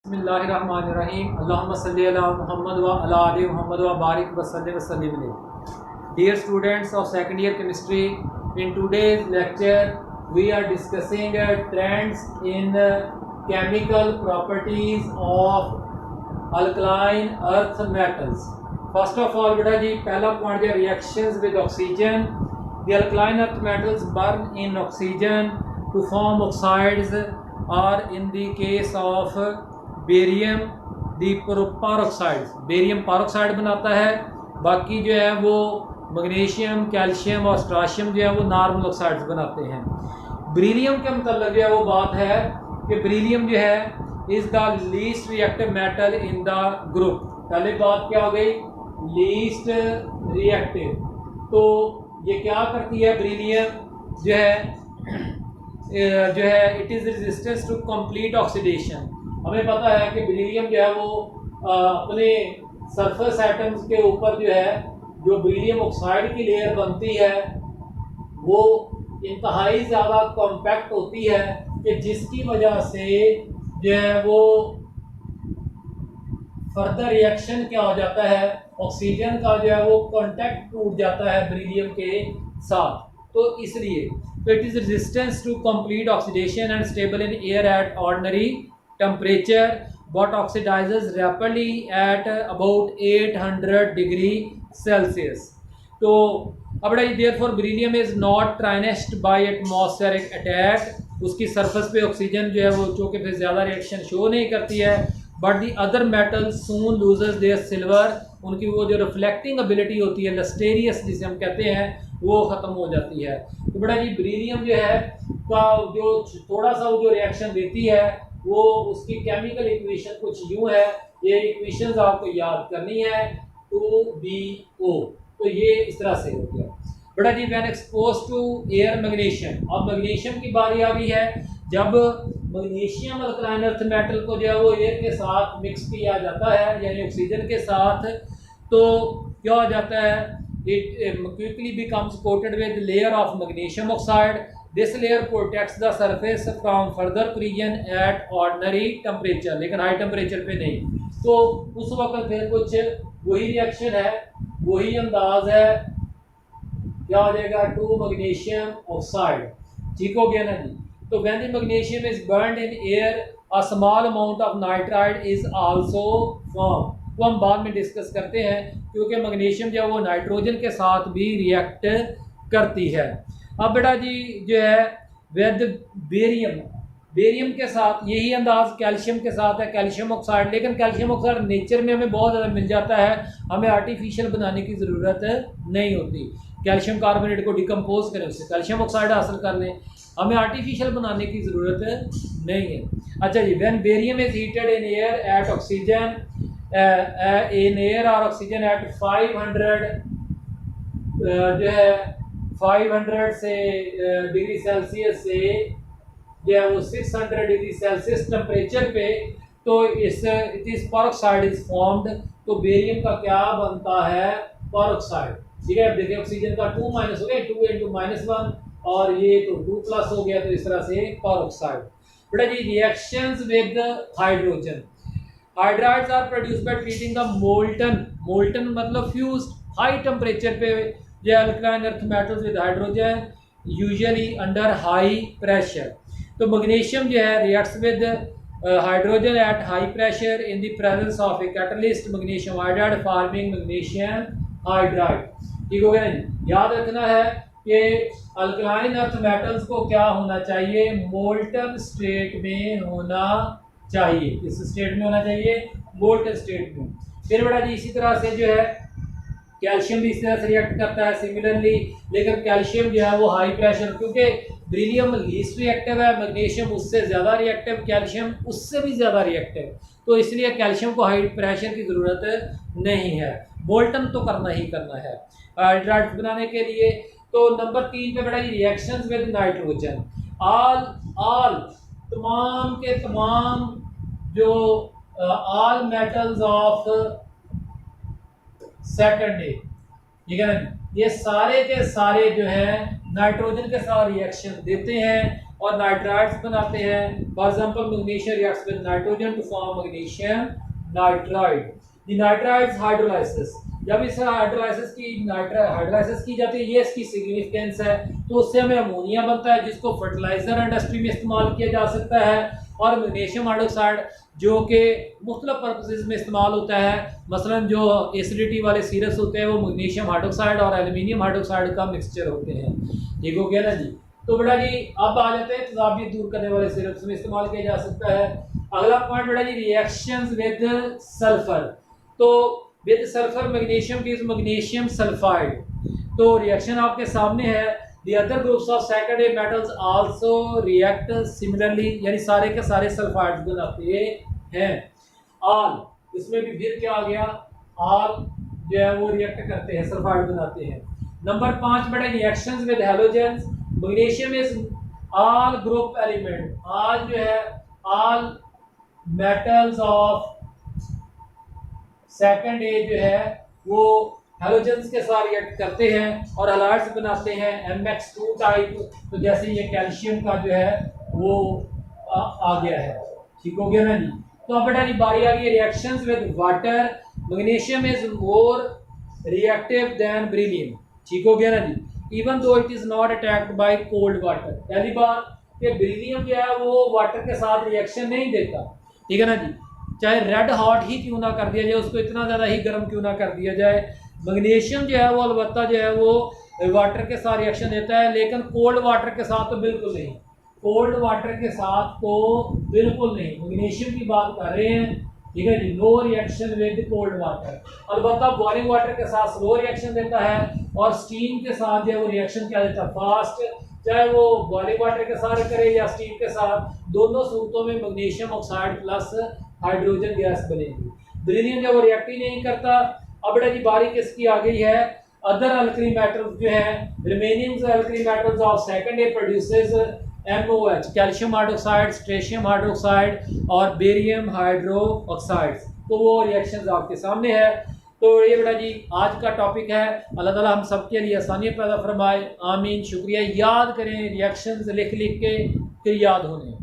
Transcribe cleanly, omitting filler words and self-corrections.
बिस्मिल्लाहिर्रहमानिर्रहीम अल्लाहुम्मा सल्ली अला मुहम्मद व अला आलि मुहम्मद व बारिक वसल्लिम अलैहि। Dear students of second year chemistry, in today's lecture we are discussing trends in chemical properties of alkaline earth metals. First of all बेटा जी पहला पॉइंट है reactions with oxygen. The alkaline earth metals burn in oxygen to form oxides, or in the case of barium the peroxide, barium peroxide बनाता है। बाकी जो है वो magnesium, calcium और स्ट्राशियम जो है वो नॉर्मल ऑक्साइड्स बनाते हैं। बेरिलियम के मतलब जो है वो बात है कि बेरिलियम जो है is the least reactive metal in the group. पहले बात क्या हो गई, लीस्ट रिएक्टिव। तो ये क्या करती है बेरिलियम जो है it is resistance to complete oxidation. हमें पता है कि बेरिलियम जो है वो अपने सरफेस एटम्स के ऊपर जो है जो बेरिलियम ऑक्साइड की लेयर बनती है वो इंतहाई ज़्यादा कॉम्पैक्ट होती है कि जिसकी वजह से जो है वो फर्दर रिएक्शन क्या हो जाता है, ऑक्सीजन का जो है वो कांटेक्ट टूट जाता है बेरिलियम के साथ। तो इसलिए तो it is resistance to complete oxidation and stable in air at ordinary temperature but oxidizes rapidly at about 800 degree Celsius. तो अब therefore beryllium is not tarnished by atmospheric attack. उसकी सरफेस पे ऑक्सीजन जो है वो चूँकि फिर ज़्यादा रिएक्शन शो नहीं करती है, but the other metal soon loses their silver. उनकी वो जो रिफ्लेक्टिंग एबिलिटी होती है, लस्टेरियस जिसे हम कहते हैं, वो ख़त्म हो जाती है। तो बेटा जी बेरिलियम जो है का जो थोड़ा सा वो जो रिएक्शन देती है वो उसकी केमिकल इक्वेशन कुछ यूँ है, ये इक्वेशंस आपको याद करनी है, 2BO। तो ये इस तरह से हो गया बेटा जी। When expose to air magnesium, अब मैग्नीशियम की बारी आ गई है। जब मैग्नीशियम अल्कलाइन अर्थ मेटल को जो है वो एयर के साथ मिक्स किया जाता है यानी ऑक्सीजन के साथ, तो क्या हो जाता है, it quickly becomes coated with layer of magnesium oxide. This layer protects the surface from further creation at ordinary temperature, लेकिन हाई टेम्परेचर पे नहीं। तो उस वक्त फिर कुछ वही रिएक्शन है, वही अंदाज है, क्या हो जाएगा, टू मैग्नीशियम ऑक्साइड। ठीक हो गया ना जी। तो when the magnesium is burned in air a small amount of nitride is also form. वो हम बाद में डिस्कस करते हैं क्योंकि मैग्नीशियम जो है वो नाइट्रोजन के साथ भी रिएक्ट करती है। अब बेटा जी जो है विद बेरियम के साथ यही अंदाज कैल्शियम के साथ है, कैल्शियम ऑक्साइड। लेकिन कैल्शियम ऑक्साइड नेचर में हमें बहुत ज़्यादा मिल जाता है, हमें आर्टिफिशियल बनाने की ज़रूरत नहीं होती। कैल्शियम कार्बोनेट को डिकम्पोज करें, उससे कैल्शियम ऑक्साइड हासिल कर लें, हमें आर्टिफिशियल बनाने की ज़रूरत नहीं है। अच्छा जी, when barium is heated in air at oxygen in air और ऑक्सीजन एट 500 जो है 500 से डिग्री सेल्सियस से जो है वो 600 डिग्री सेल्सियस टेम्परेचर पे, तो it is peroxide is formed. तो बेरियम का क्या बनता है, पेरोक्साइड। ठीक है, देखिए ऑक्सीजन का 2 माइनस हो गया, 2 into -1 और ये तो 2 प्लस हो गया, तो इस तरह से पेरोक्साइड। बेटा जी reactions with hydrogen, hydrides are produced by treating the molten मतलब फ्यूज्ड हाई टेम्परेचर पे जो alkaline earth metals with hydrogen usually under high pressure. तो मैग्नीशियम जो है reacts with hydrogen at high pressure in the presence of a catalyst magnesium hydride forming magnesium hydride. ठीक हो गया। याद रखना है कि अल्कलाइन अर्थ मेटल्स को क्या होना चाहिए, मोल्टन स्टेट में होना चाहिए। किस स्टेट में होना चाहिए, मोल्टन स्टेट में। फिर बेटा जी इसी तरह से जो है कैल्शियम भी इस तरह से रिएक्ट करता है सिमिलरली, लेकिन कैल्शियम जो है वो हाई प्रेशर, क्योंकि बेरिलियम लीस्ट रिएक्टिव है, मैग्नीशियम उससे ज़्यादा रिएक्टिव, कैल्शियम उससे भी ज़्यादा रिएक्टिव, तो इसलिए कैल्शियम को हाई प्रेशर की ज़रूरत नहीं है, मोल्टन तो करना ही करना है हाइड्राइड्स बनाने के लिए। तो नंबर 3 पे बेटा ये रिएक्शंस विद नाइट्रोजन, ऑल तमाम के तमाम जो all metals of second day, ठीक है ना, ये सारे के सारे जो है नाइट्रोजन के साथ रिएक्शन देते हैं। और नाइट्राइड्स बनाते हैं। For example magnesium reacts with nitrogen to form magnesium nitride. The nitrides hydrolysis, जब इस हाइड्रोलाइसिस की जाती है, ये इसकी सिग्निफिकेंस है। तो उससे हमें अमोनिया बनता है जिसको फर्टिलाइजर इंडस्ट्री में इस्तेमाल किया जा सकता है। और मैग्नीशियम हाइड्रोक्साइड जो कि मुख्तलिफ पर्पसेस में इस्तेमाल होता है, मसलन जो एसिडिटी वाले सिरप्स होते हैं वो मैग्नीशियम हाइड्रोक्साइड और एल्यूमिनियम हाइड्रोक्साइड का मिक्सचर होते हैं। ठीक हो गया ना जी। तो बेटा जी अब आ जाते हैं तेजाबियत दूर करने वाले सिरप्स में इस्तेमाल किया जा सकता है। अगला पॉइंट बेटा जी रिएक्शंस विद सल्फर। तो with sulphur magnesium gives magnesium sulphide. तो रिएक्शन आपके सामने है। The other groups of secondary metals also react similarly, यानी सारे के सारे सल्फाइड्स बनाते हैं। ऑल, इसमें भी फिर क्या आ गया, ऑल जो है वो रिएक्ट करते हैं, सल्फाइड बनाते हैं। नंबर 5 बेटा reactions with halogens. Magnesium is all group element, all जो है ऑल मेटल्स ऑफ सेकंड ए जो है वो हैलोजेंस के साथ रिएक्ट करते हैं और हैलाइड्स बनाते हैं MX2 टाइप। तो जैसे ये कैल्शियम का जो है वो आ गया है। ठीक हो गया ना जी। तो अब बेटा जी बारी आ गई reactions with water. Magnesium is more reactive than beryllium. ठीक हो गया ना जी। Even though it is not attacked by cold water. पहली बात कि बेरिलियम जो है वो वाटर के साथ रिएक्शन नहीं देता। ठीक है ना जी। चाहे रेड हॉट ही क्यों ना कर दिया जाए, उसको इतना ज़्यादा ही गर्म क्यों ना कर दिया जाए, मैग्नीशियम जो है वो अलबत्ता जो है वो वाटर के साथ रिएक्शन देता है, लेकिन कोल्ड वाटर के साथ तो बिल्कुल नहीं। कोल्ड वाटर के साथ तो बिल्कुल नहीं। मैग्नीशियम की बात कर रहे हैं। ठीक है जी। No reaction with cold water. अलबत्ता बॉइलिंग वाटर के साथ स्लो रिएक्शन देता है और स्टीम के साथ जो है वो रिएक्शन क्या देता है, फास्ट। चाहे वो बॉइलिंग वाटर के साथ करे या स्टीम के साथ, दोनों सूरतों में magnesium oxide plus hydrogen gas बनेगी। बेरिलियम जब वो रिएक्ट ही नहीं करता। अब बेटा जी बारी किसकी आ गई है, अदर अल्कली मेटल्स जो है, remaining alkali metals of second A produces MOH, calcium hydroxide, strontium hydroxide और बेरियम हाइड्रो ऑक्साइड्स। तो वो रिएक्शंस आपके सामने है। तो ये बेटा जी आज का टॉपिक है। अल्लाह ताला हम सबके लिए आसानियाँ पैदा फरमाए, आमीन। शुक्रिया। याद करें रिएक्शंस लिख लिख के फिर याद होने।